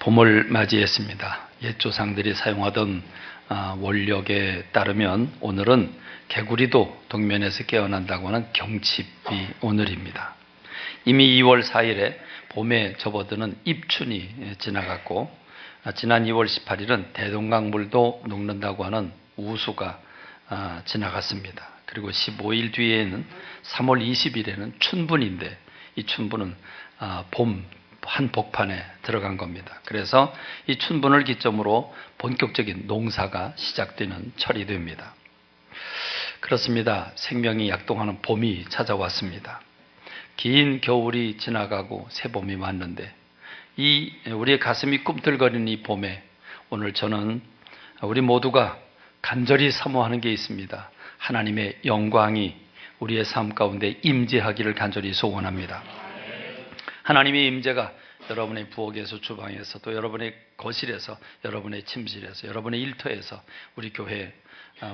봄을 맞이했습니다. 옛 조상들이 사용하던 원력에 따르면 오늘은 개구리도 동면에서 깨어난다고 하는 경칩이 오늘입니다. 이미 2월 4일에 봄에 접어드는 입춘이 지나갔고, 지난 2월 18일은 대동강물도 녹는다고 하는 우수가 지나갔습니다. 그리고 15일 뒤에는 3월 20일에는 춘분인데, 이 춘분은 봄 한복판에 들어간 겁니다. 그래서 이 춘분을 기점으로 본격적인 농사가 시작되는 철이 됩니다. 그렇습니다. 생명이 약동하는 봄이 찾아왔습니다. 긴 겨울이 지나가고 새 봄이 왔는데, 우리의 가슴이 꿈틀거리는 이 봄에 오늘 저는 우리 모두가 간절히 사모하는 게 있습니다. 하나님의 영광이 우리의 삶 가운데 임재하기를 간절히 소원합니다. 하나님의 임재가 여러분의 부엌에서, 주방에서, 또 여러분의 거실에서, 여러분의 침실에서, 여러분의 일터에서, 우리 교회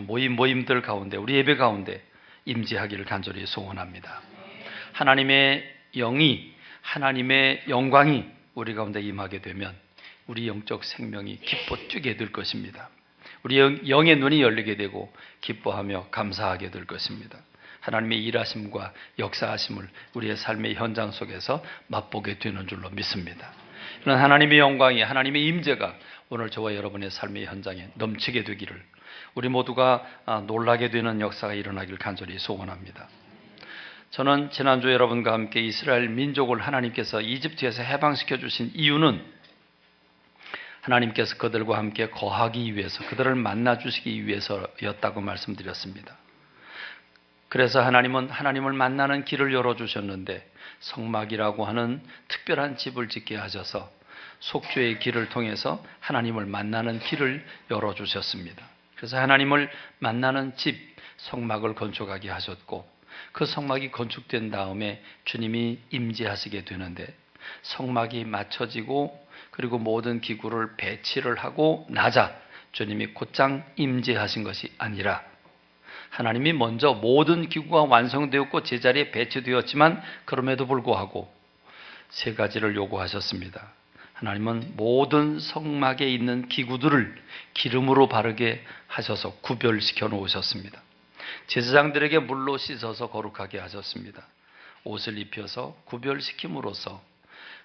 모임들 가운데, 우리 예배 가운데 임재하기를 간절히 소원합니다. 하나님의 영이, 하나님의 영광이 우리 가운데 임하게 되면 우리 영적 생명이 기뻐 뛰게 될 것입니다. 우리 영의 눈이 열리게 되고 기뻐하며 감사하게 될 것입니다. 하나님의 일하심과 역사하심을 우리의 삶의 현장 속에서 맛보게 되는 줄로 믿습니다. 이런 하나님의 영광이, 하나님의 임재가 오늘 저와 여러분의 삶의 현장에 넘치게 되기를, 우리 모두가 놀라게 되는 역사가 일어나기를 간절히 소원합니다. 저는 지난주 여러분과 함께 이스라엘 민족을 하나님께서 이집트에서 해방시켜 주신 이유는 하나님께서 그들과 함께 거하기 위해서, 그들을 만나 주시기 위해서였다고 말씀드렸습니다. 그래서 하나님은 하나님을 만나는 길을 열어주셨는데, 성막이라고 하는 특별한 집을 짓게 하셔서 속죄의 길을 통해서 하나님을 만나는 길을 열어주셨습니다. 그래서 하나님을 만나는 집, 성막을 건축하게 하셨고, 그 성막이 건축된 다음에 주님이 임재하시게 되는데, 성막이 맞춰지고 그리고 모든 기구를 배치를 하고 나자 주님이 곧장 임재하신 것이 아니라, 하나님이 먼저 모든 기구가 완성되었고 제자리에 배치되었지만 그럼에도 불구하고 세 가지를 요구하셨습니다. 하나님은 모든 성막에 있는 기구들을 기름으로 바르게 하셔서 구별시켜 놓으셨습니다. 제사장들에게 물로 씻어서 거룩하게 하셨습니다. 옷을 입혀서 구별시킴으로써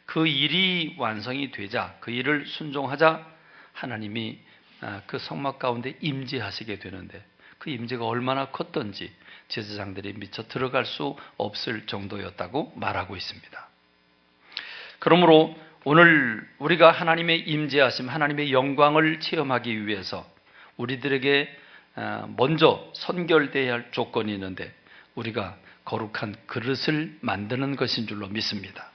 그 일이 완성이 되자, 그 일을 순종하자 하나님이 그 성막 가운데 임재하시게 되는데, 그 임재가 얼마나 컸던지 제사장들이 미처 들어갈 수 없을 정도였다고 말하고 있습니다. 그러므로 오늘 우리가 하나님의 임재하심, 하나님의 영광을 체험하기 위해서 우리들에게 먼저 선결되어야 할 조건이 있는데, 우리가 거룩한 그릇을 만드는 것인 줄로 믿습니다.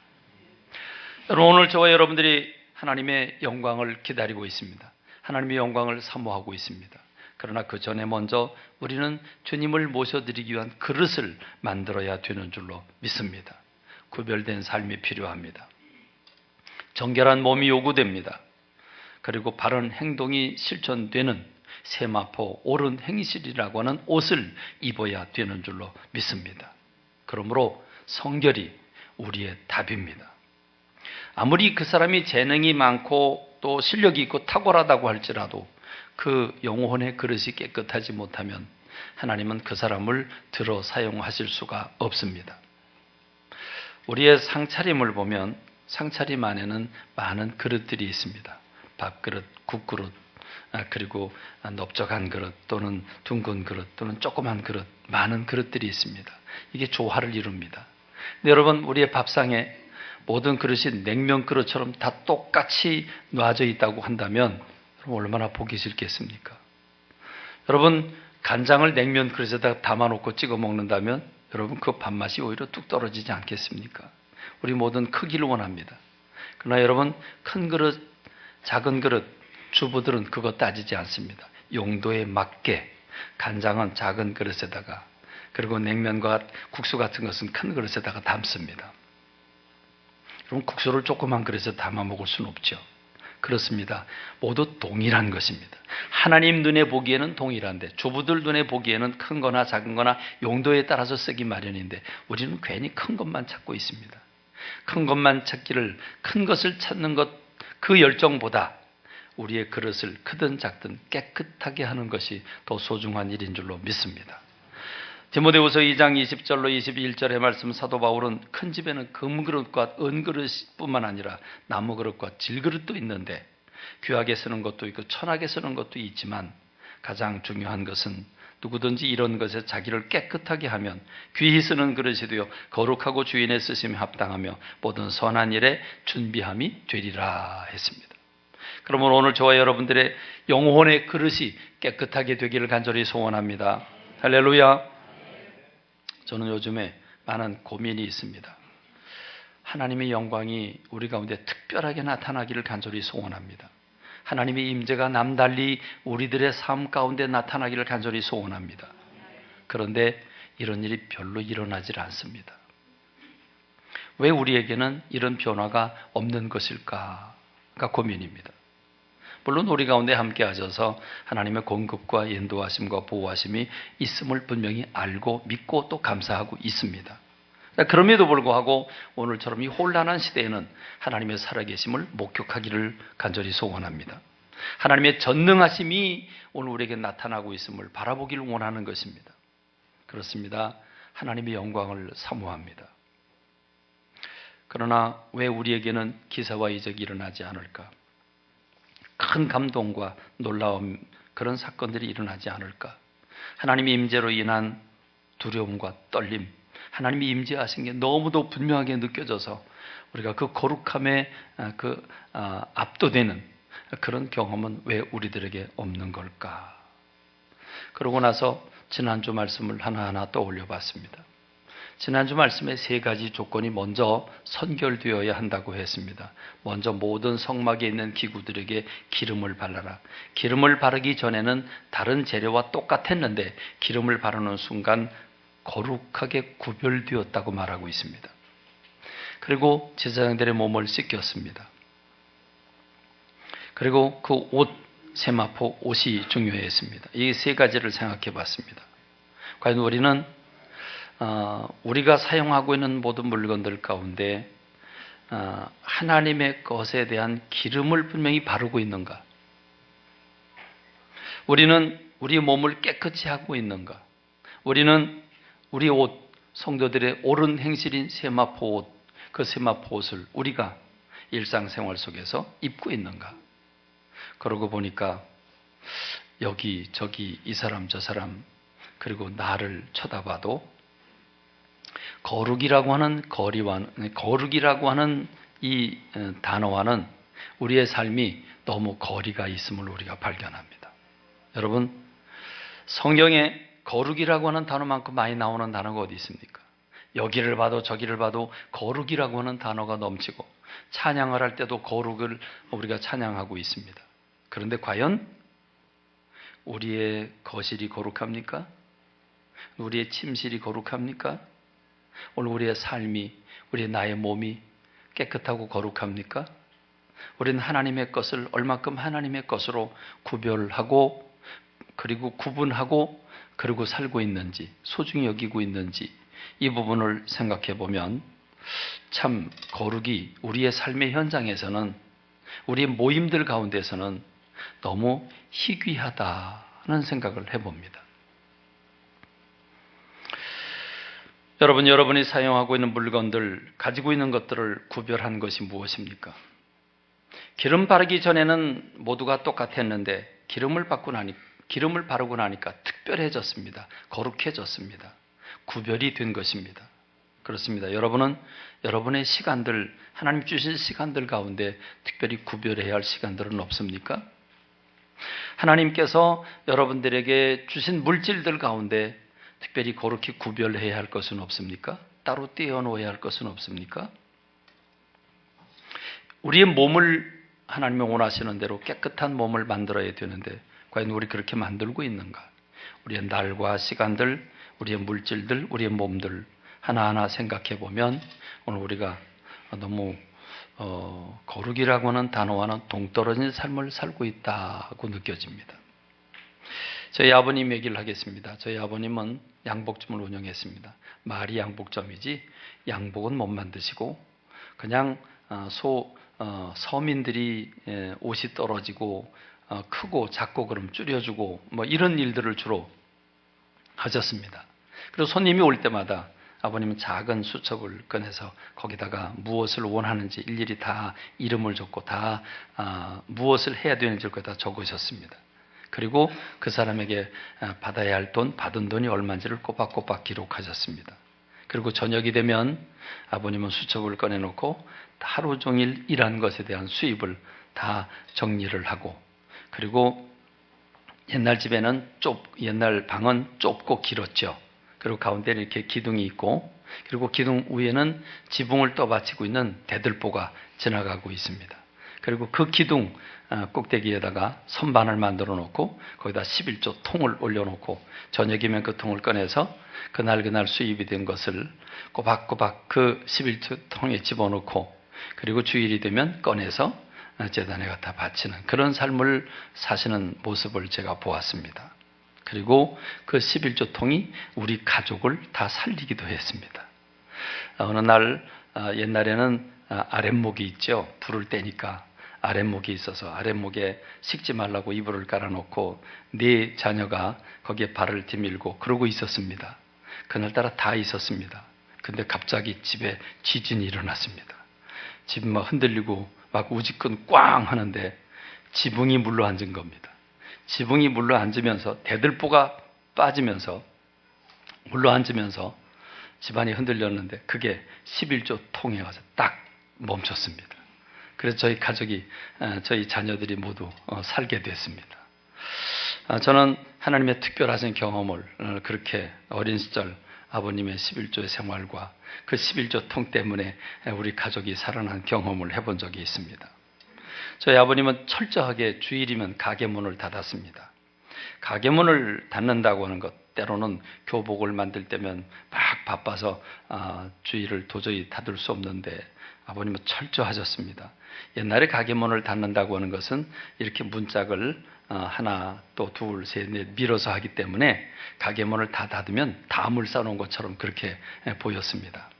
여러분, 오늘 저와 여러분들이 하나님의 영광을 기다리고 있습니다. 하나님의 영광을 사모하고 있습니다. 그러나 그 전에 먼저 우리는 주님을 모셔드리기 위한 그릇을 만들어야 되는 줄로 믿습니다. 구별된 삶이 필요합니다. 정결한 몸이 요구됩니다. 그리고 바른 행동이 실천되는 세마포, 옳은 행실이라고 하는 옷을 입어야 되는 줄로 믿습니다. 그러므로 성결이 우리의 답입니다. 아무리 그 사람이 재능이 많고 또 실력이 있고 탁월하다고 할지라도 그 영혼의 그릇이 깨끗하지 못하면 하나님은 그 사람을 들어 사용하실 수가 없습니다. 우리의 상차림을 보면 상차림 안에는 많은 그릇들이 있습니다. 밥그릇, 국그릇, 그리고 넓적한 그릇 또는 둥근 그릇 또는 조그만 그릇, 많은 그릇들이 있습니다. 이게 조화를 이룹니다. 근데 여러분, 우리의 밥상에 모든 그릇이 냉면 그릇처럼 다 똑같이 놔져 있다고 한다면 여러분, 얼마나 보기 싫겠습니까? 여러분, 간장을 냉면 그릇에다 담아놓고 찍어 먹는다면 여러분, 그 밥맛이 오히려 뚝 떨어지지 않겠습니까? 우리 모든 크기를 원합니다. 그러나 여러분, 큰 그릇, 작은 그릇, 주부들은 그거 따지지 않습니다. 용도에 맞게 간장은 작은 그릇에다가, 그리고 냉면과 국수 같은 것은 큰 그릇에다가 담습니다. 그럼 국수를 조그만 그릇에 담아 먹을 수는 없죠. 그렇습니다. 모두 동일한 것입니다. 하나님 눈에 보기에는 동일한데, 주부들 눈에 보기에는 큰 거나 작은 거나 용도에 따라서 쓰기 마련인데, 우리는 괜히 큰 것만 찾고 있습니다. 큰 것만 찾기를, 큰 것을 찾는 것, 그 열정보다 우리의 그릇을 크든 작든 깨끗하게 하는 것이 더 소중한 일인 줄로 믿습니다. 디모데후서 2장 20절로 21절의 말씀, 사도 바울은 큰 집에는 금그릇과 은그릇뿐만 아니라 나무그릇과 질그릇도 있는데 귀하게 쓰는 것도 있고 천하게 쓰는 것도 있지만 가장 중요한 것은 누구든지 이런 것에 자기를 깨끗하게 하면 귀히 쓰는 그릇이 되어 거룩하고 주인의 쓰심에 합당하며 모든 선한 일에 준비함이 되리라 했습니다. 그러면 오늘 저와 여러분들의 영혼의 그릇이 깨끗하게 되기를 간절히 소원합니다. 할렐루야. 저는 요즘에 많은 고민이 있습니다. 하나님의 영광이 우리 가운데 특별하게 나타나기를 간절히 소원합니다. 하나님의 임재가 남달리 우리들의 삶 가운데 나타나기를 간절히 소원합니다. 그런데 이런 일이 별로 일어나질 않습니다. 왜 우리에게는 이런 변화가 없는 것일까가 고민입니다. 물론 우리 가운데 함께 하셔서 하나님의 공급과 인도하심과 보호하심이 있음을 분명히 알고 믿고 또 감사하고 있습니다. 그럼에도 불구하고 오늘처럼 이 혼란한 시대에는 하나님의 살아계심을 목격하기를 간절히 소원합니다. 하나님의 전능하심이 오늘 우리에게 나타나고 있음을 바라보기를 원하는 것입니다. 그렇습니다. 하나님의 영광을 사모합니다. 그러나 왜 우리에게는 기사와 이적이 일어나지 않을까? 큰 감동과 놀라움, 그런 사건들이 일어나지 않을까? 하나님의 임재로 인한 두려움과 떨림, 하나님이 임재하신 게 너무도 분명하게 느껴져서 우리가 그 거룩함에 압도되는 그런 경험은 왜 우리들에게 없는 걸까? 그러고 나서 지난주 말씀을 하나하나 떠올려 봤습니다. 지난주 말씀에 세 가지 조건이 먼저 선결되어야 한다고 했습니다. 먼저 모든 성막에 있는 기구들에게 기름을 발라라. 기름을 바르기 전에는 다른 재료와 똑같았는데 기름을 바르는 순간 거룩하게 구별되었다고 말하고 있습니다. 그리고 제사장들의 몸을 씻겼습니다. 그리고 그 옷, 세마포 옷이 중요했습니다. 이 세 가지를 생각해 봤습니다. 과연 우리는 우리가 사용하고 있는 모든 물건들 가운데 하나님의 것에 대한 기름을 분명히 바르고 있는가? 우리는 우리 몸을 깨끗이 하고 있는가? 우리는 우리 옷, 성도들의 옳은 행실인 세마포 옷, 그 세마포 옷을 우리가 일상생활 속에서 입고 있는가? 그러고 보니까 여기 저기 이 사람 저 사람 그리고 나를 쳐다봐도 거룩이라고 하는 이 단어와는 우리의 삶이 너무 거리가 있음을 우리가 발견합니다. 여러분, 성경에 거룩이라고 하는 단어만큼 많이 나오는 단어가 어디 있습니까? 여기를 봐도 저기를 봐도 거룩이라고 하는 단어가 넘치고 찬양을 할 때도 거룩을 우리가 찬양하고 있습니다. 그런데 과연 우리의 거실이 거룩합니까? 우리의 침실이 거룩합니까? 오늘 우리의 삶이, 우리의 나의 몸이 깨끗하고 거룩합니까? 우리는 하나님의 것을 얼마큼 하나님의 것으로 구별하고 그리고 구분하고 그리고 살고 있는지, 소중히 여기고 있는지 이 부분을 생각해 보면 참 거룩이 우리의 삶의 현장에서는, 우리의 모임들 가운데서는 너무 희귀하다는 생각을 해봅니다. 여러분이 사용하고 있는 물건들, 가지고 있는 것들을 구별한 것이 무엇입니까? 기름 바르기 전에는 모두가 똑같았는데 기름을 바르고 나니까 특별해졌습니다. 거룩해졌습니다. 구별이 된 것입니다. 그렇습니다. 여러분은 여러분의 시간들, 하나님 주신 시간들 가운데 특별히 구별해야 할 시간들은 없습니까? 하나님께서 여러분들에게 주신 물질들 가운데 특별히 거룩히 구별해야 할 것은 없습니까? 따로 떼어놓아야 할 것은 없습니까? 우리의 몸을 하나님이 원하시는 대로 깨끗한 몸을 만들어야 되는데 과연 우리 그렇게 만들고 있는가? 우리의 날과 시간들, 우리의 물질들, 우리의 몸들 하나하나 생각해 보면 오늘 우리가 너무 거룩이라고 하는 단어와는 동떨어진 삶을 살고 있다고 느껴집니다. 저희 아버님 얘기를 하겠습니다. 저희 아버님은 양복점을 운영했습니다. 말이 양복점이지 양복은 못 만드시고 그냥 서민들이 옷이 떨어지고 크고 작고 그럼 줄여주고 뭐 이런 일들을 주로 하셨습니다. 그리고 손님이 올 때마다 아버님은 작은 수첩을 꺼내서 거기다가 무엇을 원하는지 일일이 다 이름을 적고 다 무엇을 해야 되는지를 거기다 적으셨습니다. 그리고 그 사람에게 받아야 할 돈, 받은 돈이 얼마인지를 꼬박꼬박 기록하셨습니다. 그리고 저녁이 되면 아버님은 수첩을 꺼내놓고 하루 종일 일한 것에 대한 수입을 다 정리를 하고, 그리고 옛날 집에는 옛날 방은 좁고 길었죠. 그리고 가운데 이렇게 기둥이 있고, 그리고 기둥 위에는 지붕을 떠받치고 있는 대들보가 지나가고 있습니다. 그리고 그 기둥 꼭대기에다가 선반을 만들어 놓고 거기다 11조 통을 올려놓고 저녁이면 그 통을 꺼내서 그날 수입이 된 것을 꼬박꼬박 그 11조 통에 집어넣고, 그리고 주일이 되면 꺼내서 제단에 갖다 바치는 그런 삶을 사시는 모습을 제가 보았습니다. 그리고 그 11조 통이 우리 가족을 다 살리기도 했습니다. 어느 날 옛날에는 아랫목이 있죠. 불을 떼니까 아랫목이 있어서 아랫목에 식지 말라고 이불을 깔아놓고 네 자녀가 거기에 발을 디밀고 그러고 있었습니다. 그날따라 다 있었습니다. 근데 갑자기 집에 지진이 일어났습니다. 집이 막 흔들리고 막 우지끈 꽝 하는데 지붕이 물러앉은 겁니다. 지붕이 물러앉으면서 대들보가 빠지면서 물러앉으면서 집안이 흔들렸는데 그게 11조 통에 와서 딱 멈췄습니다. 그래서 저희 가족이, 저희 자녀들이 모두 살게 됐습니다. 저는 하나님의 특별하신 경험을 그렇게 어린 시절 아버님의 11조의 생활과 그 11조 통 때문에 우리 가족이 살아난 경험을 해본 적이 있습니다. 저희 아버님은 철저하게 주일이면 가게 문을 닫았습니다. 가게 문을 닫는다고 하는 것, 때로는 교복을 만들 때면 막 바빠서 주일을 도저히 닫을 수 없는데 아버님은 철저하셨습니다. 옛날에 가게 문을 닫는다고 하는 것은 이렇게 문짝을 하나 또 둘 셋 넷 밀어서 하기 때문에 가게 문을 다 닫으면 담을 쌓아놓은 것처럼 그렇게 보였습니다.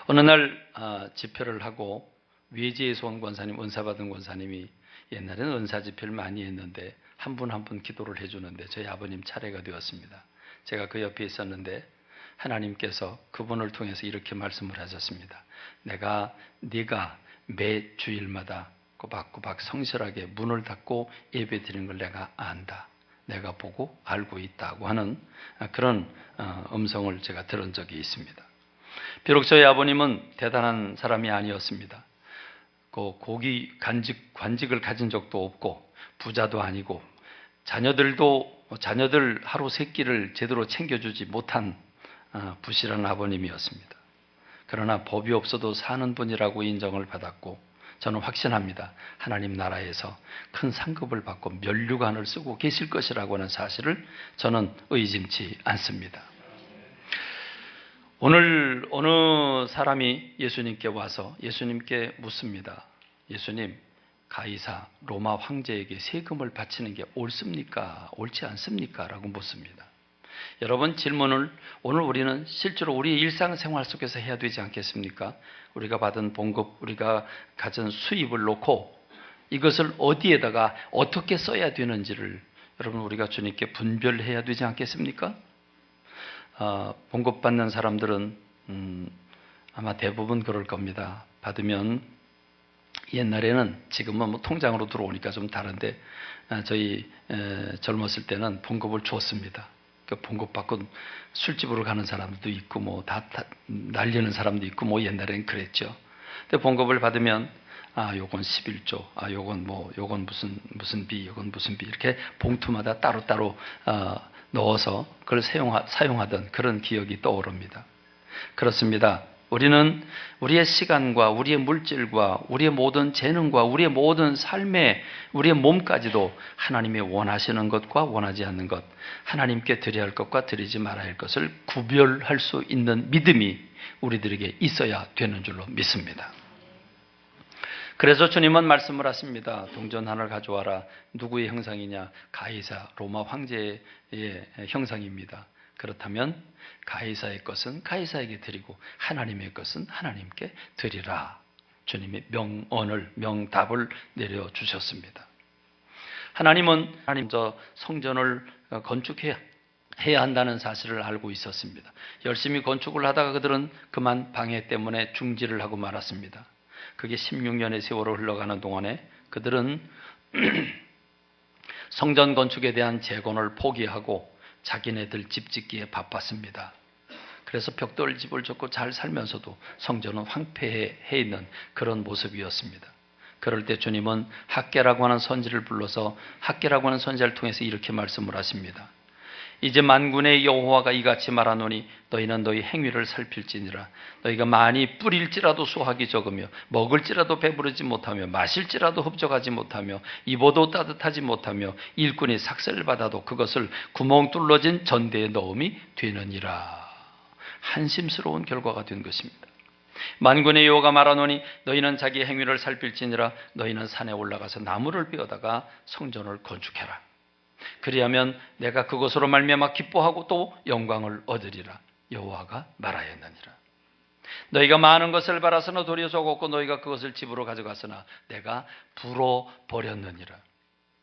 어느 날 집회를 하고 외지에서 온 권사님, 은사받은 권사님이 옛날에는 은사 집회를 많이 했는데 한 분 한 분 기도를 해주는데 저희 아버님 차례가 되었습니다. 제가 그 옆에 있었는데 하나님께서 그분을 통해서 이렇게 말씀을 하셨습니다. 네가 매 주일마다 꼬박꼬박 성실하게 문을 닫고 예배 드리는 걸 내가 안다. 내가 보고 알고 있다고 하는 그런 음성을 제가 들은 적이 있습니다. 비록 저희 아버님은 대단한 사람이 아니었습니다. 고기 관직을 가진 적도 없고 부자도 아니고 자녀들 하루 세 끼를 제대로 챙겨주지 못한 부실한 아버님이었습니다. 그러나 법이 없어도 사는 분이라고 인정을 받았고 저는 확신합니다. 하나님 나라에서 큰 상급을 받고 면류관을 쓰고 계실 것이라고 하는 사실을 저는 의심치 않습니다. 오늘 어느 사람이 예수님께 와서 예수님께 묻습니다. 예수님, 가이사 로마 황제에게 세금을 바치는 게 옳습니까? 옳지 않습니까? 라고 묻습니다. 여러분, 질문을 오늘 우리는 실제로 우리의 일상생활 속에서 해야 되지 않겠습니까? 우리가 받은 봉급, 우리가 가진 수입을 놓고 이것을 어디에다가 어떻게 써야 되는지를 여러분 우리가 주님께 분별해야 되지 않겠습니까? 봉급 받는 사람들은 아마 대부분 그럴 겁니다. 받으면 옛날에는, 지금은 뭐 통장으로 들어오니까 좀 다른데 저희 젊었을 때는 봉급을 줬습니다. 그 봉급 받고 술집으로 가는 사람도 있고 뭐 다 날리는 사람도 있고 뭐 옛날에는 그랬죠. 근데 봉급을 받으면 요건 11조, 요건 무슨 비, 요건 무슨 비, 이렇게 봉투마다 따로따로 넣어서 그걸 사용하던 그런 기억이 떠오릅니다. 그렇습니다. 우리는 우리의 시간과 우리의 물질과 우리의 모든 재능과 우리의 모든 삶에 우리의 몸까지도 하나님이 원하시는 것과 원하지 않는 것, 하나님께 드려야 할 것과 드리지 말아야 할 것을 구별할 수 있는 믿음이 우리들에게 있어야 되는 줄로 믿습니다. 그래서 주님은 말씀을 하십니다. 동전 하나를 가져와라. 누구의 형상이냐? 가이사 로마 황제의 형상입니다. 그렇다면 가이사의 것은 가이사에게 드리고 하나님의 것은 하나님께 드리라. 주님이 명답을 내려주셨습니다. 하나님은 저 성전을 건축해야 한다는 사실을 알고 있었습니다. 열심히 건축을 하다가 그들은 그만 방해 때문에 중지를 하고 말았습니다. 그게 16년의 세월을 흘러가는 동안에 그들은 성전 건축에 대한 재건을 포기하고 자기네들 집 짓기에 바빴습니다. 그래서 벽돌 집을 짓고 잘 살면서도 성전은 황폐해 있는 그런 모습이었습니다. 그럴 때 주님은 학개라고 하는 선지를 불러서 학개라고 하는 선지자를 통해서 이렇게 말씀을 하십니다. 이제 만군의 여호와가 이같이 말하노니 너희는 너희 행위를 살필지니라. 너희가 많이 뿌릴지라도 수확이 적으며 먹을지라도 배부르지 못하며 마실지라도 흡족하지 못하며 입어도 따뜻하지 못하며 일꾼이 삭슬 받아도 그것을 구멍 뚫러진 전대에 넣음이 되느니라. 한심스러운 결과가 된 것입니다. 만군의 여호와가 말하노니 너희는 자기 행위를 살필지니라. 너희는 산에 올라가서 나무를 베어다가 성전을 건축해라. 그리하면 내가 그것으로 말미암아 기뻐하고 또 영광을 얻으리라. 여호와가 말하였느니라. 너희가 많은 것을 바라서는 도리어 적었고 너희가 그것을 집으로 가져갔으나 내가 불어버렸느니라.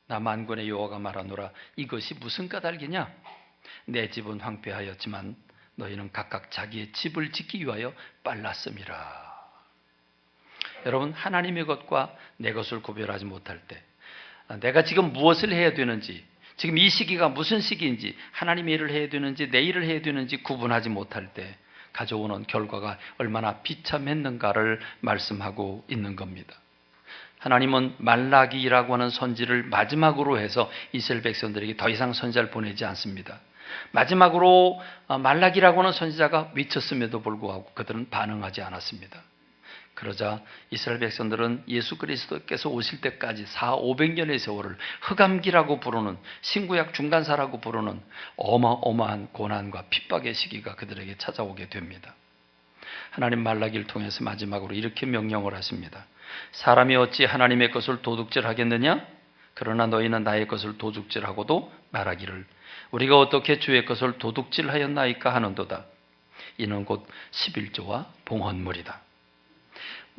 나 만군의 여호와가 말하노라. 이것이 무슨 까닭이냐? 내 집은 황폐하였지만 너희는 각각 자기의 집을 짓기 위하여 빨랐음이라. 여러분, 하나님의 것과 내 것을 구별하지 못할 때 내가 지금 무엇을 해야 되는지, 지금 이 시기가 무슨 시기인지, 하나님의 일을 해야 되는지 내 일을 해야 되는지 구분하지 못할 때 가져오는 결과가 얼마나 비참했는가를 말씀하고 있는 겁니다. 하나님은 말라기라고 하는 선지를 마지막으로 해서 이스라엘 백성들에게 더 이상 선지자를 보내지 않습니다. 마지막으로 말라기라고 하는 선지자가 외쳤음에도 불구하고 그들은 반응하지 않았습니다. 그러자 이스라엘 백성들은 예수 그리스도께서 오실 때까지 400~500년의 세월을 흑암기라고 부르는, 신구약 중간사라고 부르는 어마어마한 고난과 핍박의 시기가 그들에게 찾아오게 됩니다. 하나님 말라기를 통해서 마지막으로 이렇게 명령을 하십니다. 사람이 어찌 하나님의 것을 도둑질하겠느냐? 그러나 너희는 나의 것을 도둑질하고도 말하기를 우리가 어떻게 주의 것을 도둑질하였나이까 하는도다. 이는 곧 11조와 봉헌물이다.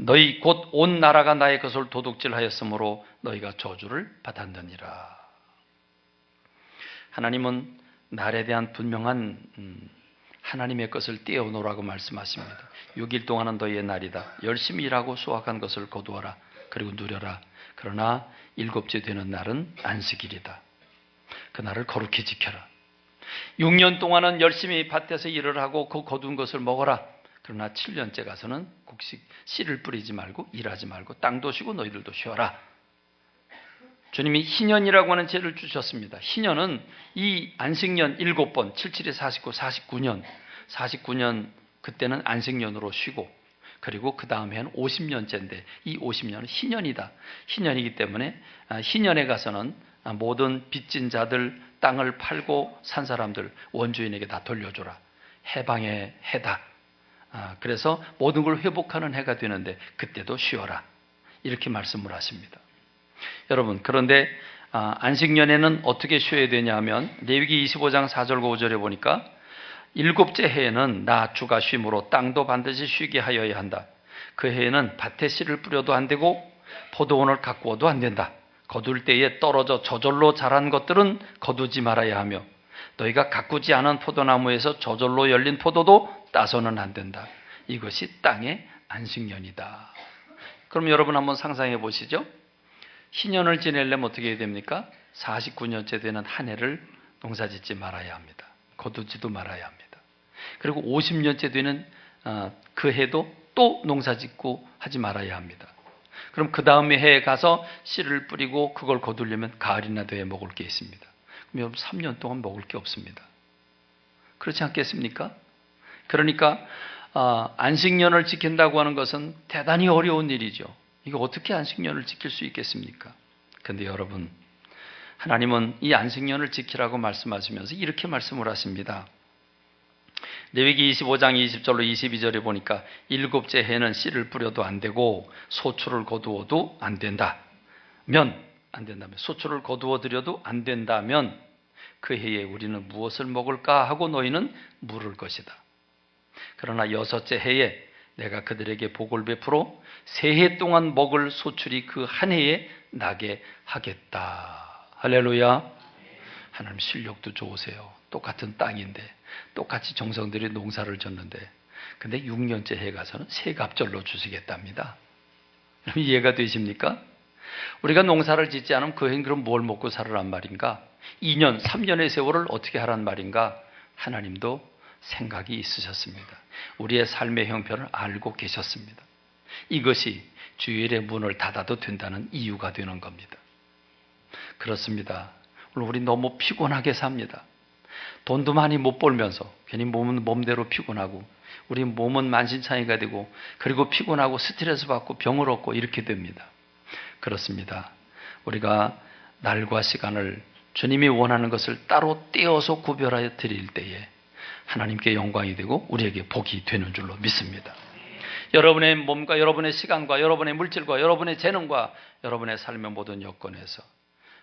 너희 곧 온 나라가 나의 것을 도둑질하였으므로 너희가 저주를 받았느니라. 하나님은 날에 대한 분명한 하나님의 것을 떼어놓으라고 말씀하십니다. 6일 동안은 너희의 날이다. 열심히 일하고 수확한 것을 거두어라. 그리고 누려라. 그러나 7째 되는 날은 안식일이다. 그날을 거룩히 지켜라. 6년 동안은 열심히 밭에서 일을 하고 그 거둔 것을 먹어라. 그러나 7년째 가서는 곡식 씨를 뿌리지 말고 일하지 말고 땅도 쉬고 너희들도 쉬어라. 주님이 희년이라고 하는 죄를 주셨습니다. 희년은 이 안식년 7번, 77에 49, 49년 그때는 안식년으로 쉬고 그리고 그 다음 해는 50년째인데 이 50년은 희년이다. 희년이기 때문에 희년에 가서는 모든 빚진 자들, 땅을 팔고 산 사람들 원주인에게 다 돌려줘라. 해방의 해다. 그래서 모든 걸 회복하는 해가 되는데 그때도 쉬어라. 이렇게 말씀을 하십니다. 여러분, 그런데 안식년에는 어떻게 쉬어야 되냐 하면 레위기 25장 4절과 5절에 보니까 7째 해에는 나 주가 쉼으로 땅도 반드시 쉬게 하여야 한다. 그 해에는 밭에 씨를 뿌려도 안 되고 포도원을 가꾸어도 안 된다. 거둘 때에 떨어져 저절로 자란 것들은 거두지 말아야 하며 너희가 가꾸지 않은 포도나무에서 저절로 열린 포도도 따서는 안 된다. 이것이 땅의 안식년이다. 그럼 여러분 한번 상상해 보시죠. 희년을 지내려면 어떻게 해야 됩니까? 49년째 되는 한 해를 농사짓지 말아야 합니다. 거두지도 말아야 합니다. 그리고 50년째 되는 그 해도 또 농사짓고 하지 말아야 합니다. 그럼 그 다음에 해에 가서 씨를 뿌리고 그걸 거두려면 가을이나 돼야 먹을 게 있습니다. 그럼 여러분 3년 동안 먹을 게 없습니다. 그렇지 않겠습니까? 그러니까 안식년을 지킨다고 하는 것은 대단히 어려운 일이죠. 이거 어떻게 안식년을 지킬 수 있겠습니까? 그런데 여러분, 하나님은 이 안식년을 지키라고 말씀하시면서 이렇게 말씀을 하십니다. 레위기 25장 20절로 22절에 보니까 7째 해는 씨를 뿌려도 안 되고 소출을 거두어도 안 된다면 소출을 거두어 드려도 안 된다면 그 해에 우리는 무엇을 먹을까 하고 너희는 물을 것이다. 그러나 6째 해에 내가 그들에게 복을 베풀어 새해 동안 먹을 소출이 그 한 해에 나게 하겠다. 할렐루야. 하나님 실력도 좋으세요. 똑같은 땅인데 똑같이 정성들이 농사를 졌는데 근데 6년째 해 가서는 세갑절로 주시겠답니다. 이해가 되십니까? 우리가 농사를 짓지 않으면 그 해는 그럼 뭘 먹고 살으란 말인가? 2년, 3년의 세월을 어떻게 하란 말인가? 하나님도 생각이 있으셨습니다. 우리의 삶의 형편을 알고 계셨습니다. 이것이 주일의 문을 닫아도 된다는 이유가 되는 겁니다. 그렇습니다. 우리 너무 피곤하게 삽니다. 돈도 많이 못 벌면서 괜히 몸은 몸대로 피곤하고 우리 몸은 만신창이가 되고 그리고 피곤하고 스트레스 받고 병을 얻고 이렇게 됩니다. 그렇습니다. 우리가 날과 시간을 주님이 원하는 것을 따로 떼어서 구별하여 드릴 때에 하나님께 영광이 되고 우리에게 복이 되는 줄로 믿습니다. 여러분의 몸과 여러분의 시간과 여러분의 물질과 여러분의 재능과 여러분의 삶의 모든 여건에서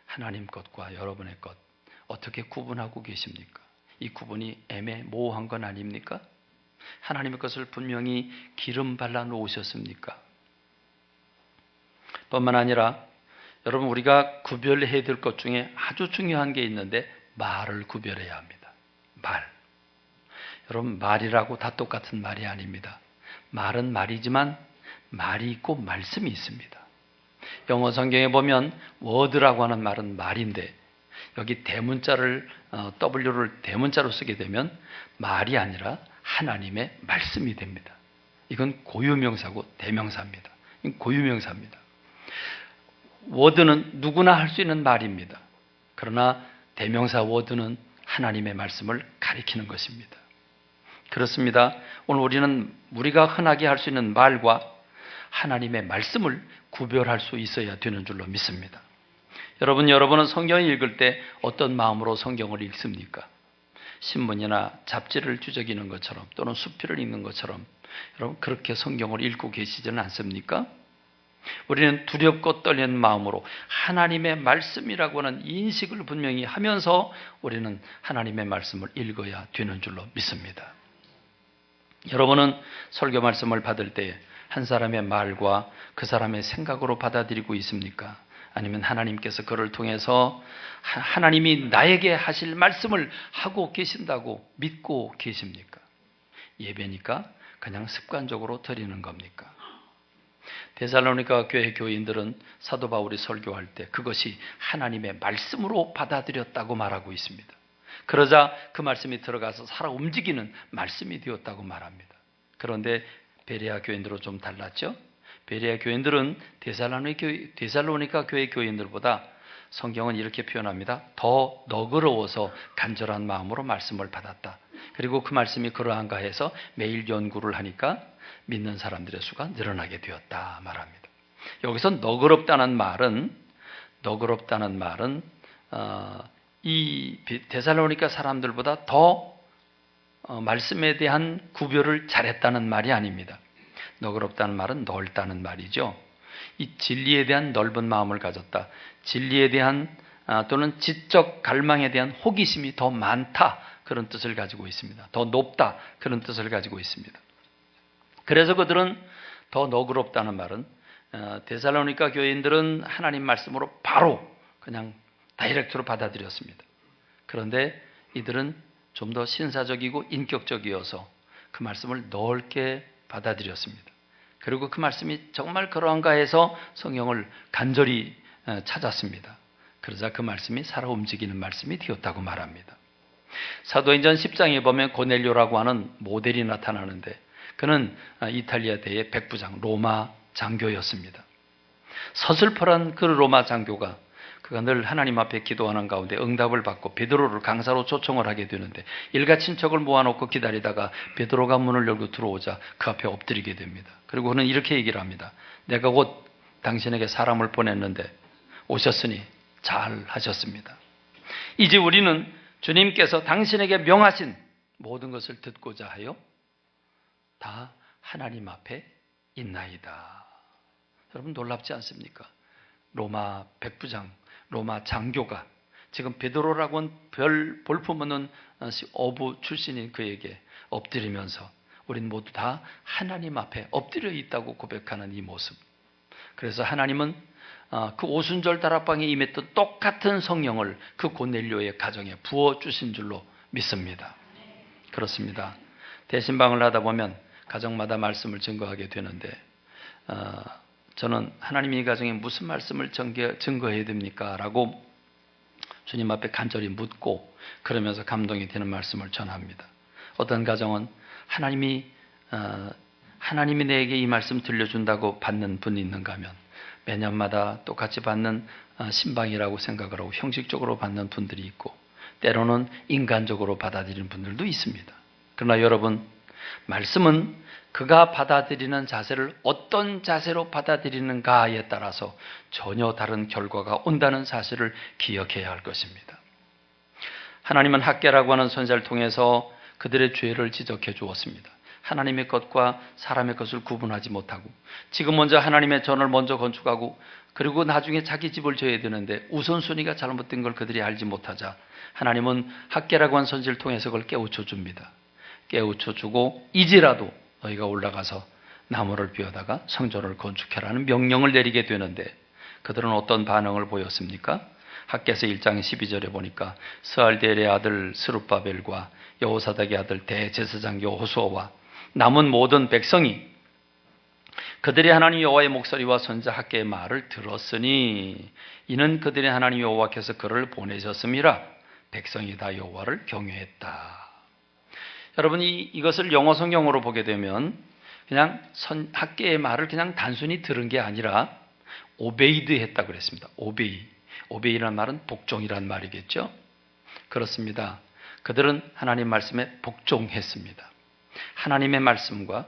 하나님 것과 여러분의 것 어떻게 구분하고 계십니까? 이 구분이 애매모호한 건 아닙니까? 하나님의 것을 분명히 기름 발라 놓으셨습니까? 뿐만 아니라 여러분 우리가 구별해야 될 것 중에 아주 중요한 게 있는데 말을 구별해야 합니다. 말. 여러분 말이라고 다 똑같은 말이 아닙니다. 말은 말이지만 말이 있고 말씀이 있습니다. 영어 성경에 보면 word라고 하는 말은 말인데 여기 대문자를 W를 대문자로 쓰게 되면 말이 아니라 하나님의 말씀이 됩니다. 이건 고유명사고 대명사입니다. 이건 고유명사입니다. word는 누구나 할 수 있는 말입니다. 그러나 대명사 word는 하나님의 말씀을 가리키는 것입니다. 그렇습니다. 오늘 우리는 우리가 흔하게 할 수 있는 말과 하나님의 말씀을 구별할 수 있어야 되는 줄로 믿습니다. 여러분은 성경을 읽을 때 어떤 마음으로 성경을 읽습니까? 신문이나 잡지를 뒤적이는 것처럼 또는 수필을 읽는 것처럼 여러분 그렇게 성경을 읽고 계시지는 않습니까? 우리는 두렵고 떨리는 마음으로 하나님의 말씀이라고 하는 인식을 분명히 하면서 우리는 하나님의 말씀을 읽어야 되는 줄로 믿습니다. 여러분은 설교 말씀을 받을 때 한 사람의 말과 그 사람의 생각으로 받아들이고 있습니까? 아니면 하나님께서 그를 통해서 하나님이 나에게 하실 말씀을 하고 계신다고 믿고 계십니까? 예배니까 그냥 습관적으로 드리는 겁니까? 데살로니가 교회 교인들은 사도 바울이 설교할 때 그것이 하나님의 말씀으로 받아들였다고 말하고 있습니다. 그러자 그 말씀이 들어가서 살아 움직이는 말씀이 되었다고 말합니다. 그런데 베레아 교인들은 좀 달랐죠? 베레아 교인들은 데살로니가 교회 교인들보다 성경은 이렇게 표현합니다. 더 너그러워서 간절한 마음으로 말씀을 받았다. 그리고 그 말씀이 그러한가 해서 매일 연구를 하니까 믿는 사람들의 수가 늘어나게 되었다 말합니다. 여기서 너그럽다는 말은 이 데살로니가 사람들보다 더 말씀에 대한 구별을 잘했다는 말이 아닙니다. 너그럽다는 말은 넓다는 말이죠. 이 진리에 대한 넓은 마음을 가졌다. 진리에 대한 또는 지적 갈망에 대한 호기심이 더 많다. 그런 뜻을 가지고 있습니다. 더 높다. 그런 뜻을 가지고 있습니다. 그래서 그들은 더 너그럽다는 말은 데살로니가 교인들은 하나님 말씀으로 바로 그냥 다이렉트로 받아들였습니다. 그런데 이들은 좀 더 신사적이고 인격적이어서 그 말씀을 넓게 받아들였습니다. 그리고 그 말씀이 정말 그러한가 해서 성경을 간절히 찾았습니다. 그러자 그 말씀이 살아 움직이는 말씀이 되었다고 말합니다. 사도행전 10장에 보면 고넬료라고 하는 모델이 나타나는데 그는 이탈리아 대의 백부장 로마 장교였습니다. 서슬퍼런 그 로마 장교가 그가 늘 하나님 앞에 기도하는 가운데 응답을 받고 베드로를 강사로 초청을 하게 되는데 일가 친척을 모아놓고 기다리다가 베드로가 문을 열고 들어오자 그 앞에 엎드리게 됩니다. 그리고 그는 이렇게 얘기를 합니다. 내가 곧 당신에게 사람을 보냈는데 오셨으니 잘 하셨습니다. 이제 우리는 주님께서 당신에게 명하신 모든 것을 듣고자 하여 다 하나님 앞에 있나이다. 여러분 놀랍지 않습니까? 로마 백부장, 로마 장교가 지금 베드로라고 하는 별 볼품없는 어부 출신인 그에게 엎드리면서 우린 모두 다 하나님 앞에 엎드려 있다고 고백하는 이 모습. 그래서 하나님은 그 오순절 다락방에 임했던 똑같은 성령을 그 고넬료의 가정에 부어주신 줄로 믿습니다. 그렇습니다. 대신방을 하다 보면 가정마다 말씀을 증거하게 되는데 저는 하나님이 이 가정에 무슨 말씀을 증거해야 됩니까? 라고 주님 앞에 간절히 묻고 그러면서 감동이 되는 말씀을 전합니다. 어떤 가정은 하나님이 내게 이 말씀 들려준다고 받는 분이 있는가 하면 매년마다 똑같이 받는 신방이라고 생각을 하고 형식적으로 받는 분들이 있고 때로는 인간적으로 받아들이는 분들도 있습니다. 그러나 여러분, 말씀은 그가 받아들이는 자세를 어떤 자세로 받아들이는가에 따라서 전혀 다른 결과가 온다는 사실을 기억해야 할 것입니다. 하나님은 학개라고 하는 선지자를 통해서 그들의 죄를 지적해 주었습니다. 하나님의 것과 사람의 것을 구분하지 못하고 지금 먼저 하나님의 전을 먼저 건축하고 그리고 나중에 자기 집을 져야 되는데 우선순위가 잘못된 걸 그들이 알지 못하자 하나님은 학개라고 하는 선지자를 통해서 그걸 깨우쳐 줍니다. 깨우쳐 주고 이제라도 너희가 올라가서 나무를 비워다가 성전을 건축해라는 명령을 내리게 되는데 그들은 어떤 반응을 보였습니까? 학개서 1장 12절에 보니까 스알디엘의 아들 스룹바벨과 여호사닥의 아들 대제사장 여호수아와 남은 모든 백성이 그들이 하나님 여호와의 목소리와 선지자 학개의 말을 들었으니 이는 그들의 하나님 여호와께서 그를 보내셨음이라 백성이 다 여호와를 경외했다. 여러분 이것을 영어 성경으로 보게 되면 그냥 학개의 말을 그냥 단순히 들은 게 아니라 오베이드 했다고 그랬습니다. 오베이라는 말은 복종이란 말이겠죠. 그렇습니다. 그들은 하나님 말씀에 복종했습니다. 하나님의 말씀과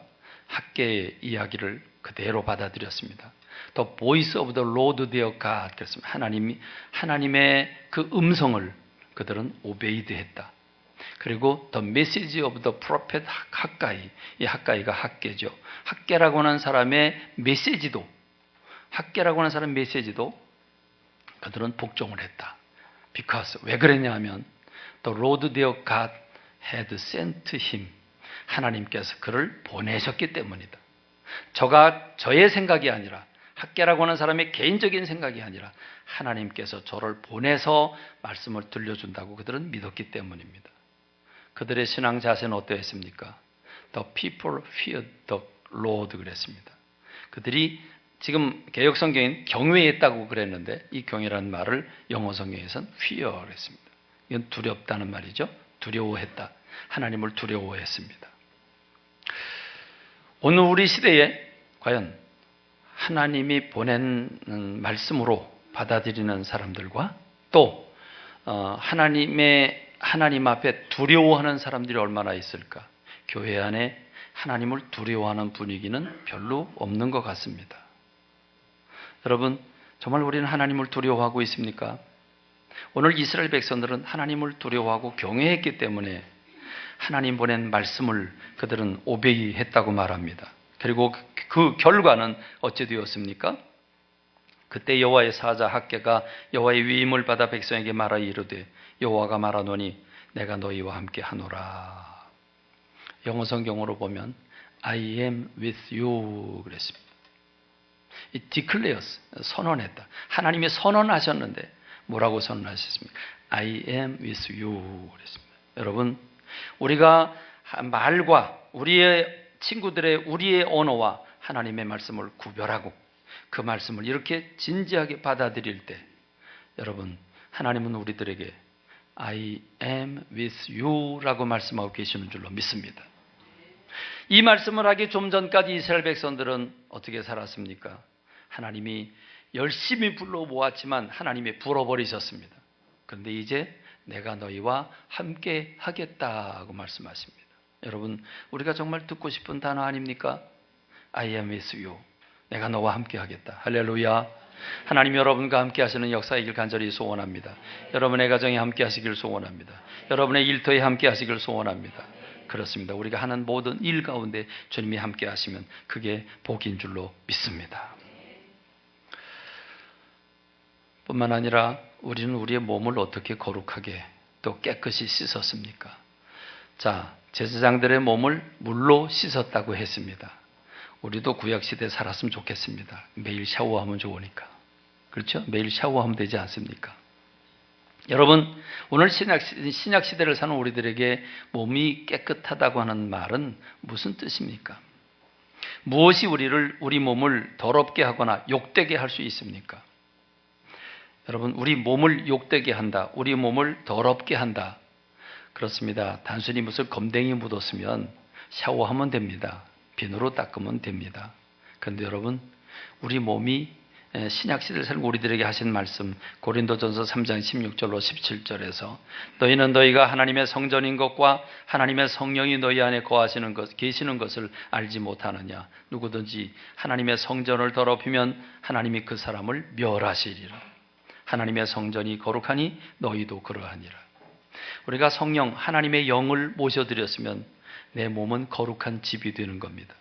학개의 이야기를 그대로 받아들였습니다. The voice of the Lord their God 그랬습니다. 하나님의 그 음성을 그들은 오베이드 했다. 그리고 The message of the prophet 학가이, 이 학가이가 학개죠. 학개라고 하는 사람의 메시지도 그들은 복종을 했다. Because 왜 그랬냐 하면 The Lord their God had sent him. 하나님께서 그를 보내셨기 때문이다. 저의 생각이 아니라 학개라고 하는 사람의 개인적인 생각이 아니라 하나님께서 저를 보내서 말씀을 들려준다고 그들은 믿었기 때문입니다. 그들의 신앙 자세는 어떠했습니까? The people feared the Lord 그랬습니다. 그들이 지금 개역 성경인 경외했다고 그랬는데 이 경외라는 말을 영어 성경에서는 fear 그랬습니다. 이건 두렵다는 말이죠. 두려워했다. 하나님을 두려워했습니다. 오늘 우리 시대에 과연 하나님이 보낸 말씀으로 받아들이는 사람들과 또 하나님 앞에 두려워하는 사람들이 얼마나 있을까? 교회 안에 하나님을 두려워하는 분위기는 별로 없는 것 같습니다. 여러분, 정말 우리는 하나님을 두려워하고 있습니까? 오늘 이스라엘 백성들은 하나님을 두려워하고 경외했기 때문에 하나님 보낸 말씀을 그들은 오베이했다고 말합니다. 그리고 그 결과는 어찌 되었습니까? 그때 여호와의 사자 학개가 여호와의 위임을 받아 백성에게 말하 이르되 여호와가 말하노니 내가 너희와 함께 하노라. 영어 성경으로 보면 I am with you 그랬습니다. 이 declares 선언했다. 하나님이 선언하셨는데 뭐라고 선언하셨습니까? I am with you 그랬습니다. 여러분, 우리가 말과 우리의 친구들의 우리의 언어와 하나님의 말씀을 구별하고 그 말씀을 이렇게 진지하게 받아들일 때 여러분, 하나님은 우리들에게 I am with you 라고 말씀하고 계시는 줄로 믿습니다. 이 말씀을 하기 좀 전까지 이스라엘 백성들은 어떻게 살았습니까? 하나님이 열심히 불러 모았지만 하나님이 불어버리셨습니다. 그런데 이제 내가 너희와 함께 하겠다고 말씀하십니다. 여러분, 우리가 정말 듣고 싶은 단어 아닙니까? I am with you. 내가 너와 함께 하겠다. 할렐루야. 하나님 여러분과 함께 하시는 역사이길 간절히 소원합니다. 여러분의 가정에 함께 하시길 소원합니다. 여러분의 일터에 함께 하시길 소원합니다. 그렇습니다. 우리가 하는 모든 일 가운데 주님이 함께 하시면 그게 복인 줄로 믿습니다. 뿐만 아니라 우리는 우리의 몸을 어떻게 거룩하게 또 깨끗이 씻었습니까? 자, 제사장들의 몸을 물로 씻었다고 했습니다. 우리도 구약시대에 살았으면 좋겠습니다. 매일 샤워하면 좋으니까. 그렇죠? 매일 샤워하면 되지 않습니까? 여러분, 오늘 신약시대를 사는 우리들에게 몸이 깨끗하다고 하는 말은 무슨 뜻입니까? 무엇이 우리 몸을 더럽게 하거나 욕되게 할 수 있습니까? 여러분, 우리 몸을 욕되게 한다, 우리 몸을 더럽게 한다. 그렇습니다. 단순히 무슨 검댕이 묻었으면 샤워하면 됩니다. 비누로 닦으면 됩니다. 그런데 여러분, 우리 몸이 신약시대를 살고 우리들에게 하신 말씀, 고린도전서 3장 16절로 17절에서 너희는 너희가 하나님의 성전인 것과 하나님의 성령이 너희 안에 계시는 것을 알지 못하느냐. 누구든지 하나님의 성전을 더럽히면 하나님이 그 사람을 멸하시리라. 하나님의 성전이 거룩하니 너희도 그러하니라. 우리가 성령 하나님의 영을 모셔드렸으면 내 몸은 거룩한 집이 되는 겁니다.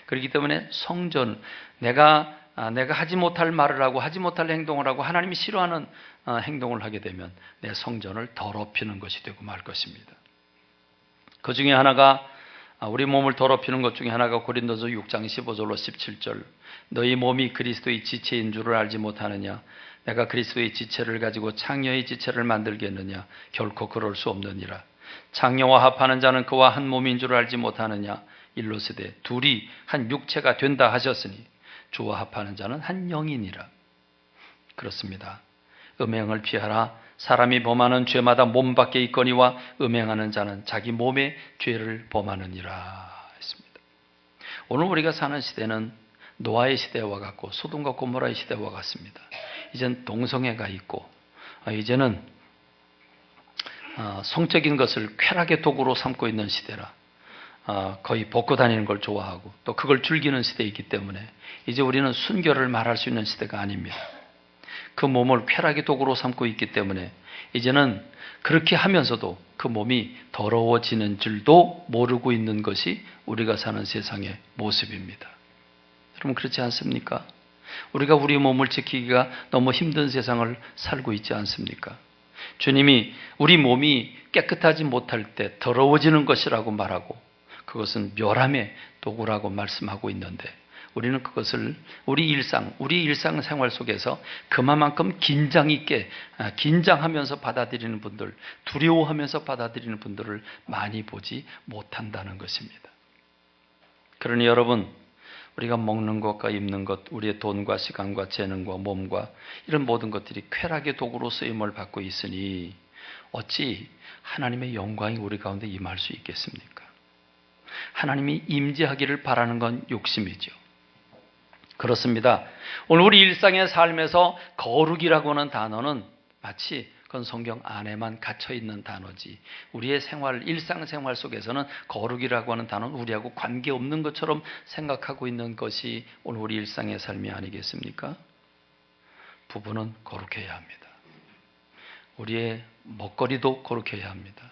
그렇기 때문에 성전, 내가 하지 못할 말을 하고 하지 못할 행동을 하고 하나님이 싫어하는 행동을 하게 되면 내 성전을 더럽히는 것이 되고 말 것입니다. 그 중에 하나가, 우리 몸을 더럽히는 것 중에 하나가 고린도서 6장 15절로 17절, 너희 몸이 그리스도의 지체인 줄을 알지 못하느냐. 내가 그리스도의 지체를 가지고 창녀의 지체를 만들겠느냐. 결코 그럴 수 없느니라. 창녀와 합하는 자는 그와 한 몸인 줄 알지 못하느냐. 일러스되 둘이 한 육체가 된다 하셨으니 주와 합하는 자는 한 영이니라. 그렇습니다. 음행을 피하라. 사람이 범하는 죄마다 몸 밖에 있거니와 음행하는 자는 자기 몸의 죄를 범하느니라 했습니다. 오늘 우리가 사는 시대는 노아의 시대와 같고 소돔과 고모라의 시대와 같습니다. 이젠 동성애가 있고, 이제는 성적인 것을 쾌락의 도구로 삼고 있는 시대라. 거의 벗고 다니는 걸 좋아하고 또 그걸 즐기는 시대이기 때문에 이제 우리는 순결을 말할 수 있는 시대가 아닙니다. 그 몸을 쾌락의 도구로 삼고 있기 때문에 이제는 그렇게 하면서도 그 몸이 더러워지는 줄도 모르고 있는 것이 우리가 사는 세상의 모습입니다. 여러분, 그렇지 않습니까? 우리가 우리 몸을 지키기가 너무 힘든 세상을 살고 있지 않습니까? 주님이 우리 몸이 깨끗하지 못할 때 더러워지는 것이라고 말하고 그것은 멸함의 도구라고 말씀하고 있는데 우리는 그것을 우리 일상생활 속에서 그만큼 긴장하면서 받아들이는 분들, 두려워하면서 받아들이는 분들을 많이 보지 못한다는 것입니다. 그러니 여러분, 우리가 먹는 것과 입는 것, 우리의 돈과 시간과 재능과 몸과 이런 모든 것들이 쾌락의 도구로 쓰임을 받고 있으니 어찌 하나님의 영광이 우리 가운데 임할 수 있겠습니까? 하나님이 임재하기를 바라는 건 욕심이죠. 그렇습니다. 오늘 우리 일상의 삶에서 거룩이라고 하는 단어는 마치 그건 성경 안에만 갇혀있는 단어지 우리의 일상생활 속에서는 거룩이라고 하는 단어는 우리하고 관계없는 것처럼 생각하고 있는 것이 오늘 우리 일상의 삶이 아니겠습니까? 부부는 거룩해야 합니다. 우리의 먹거리도 거룩해야 합니다.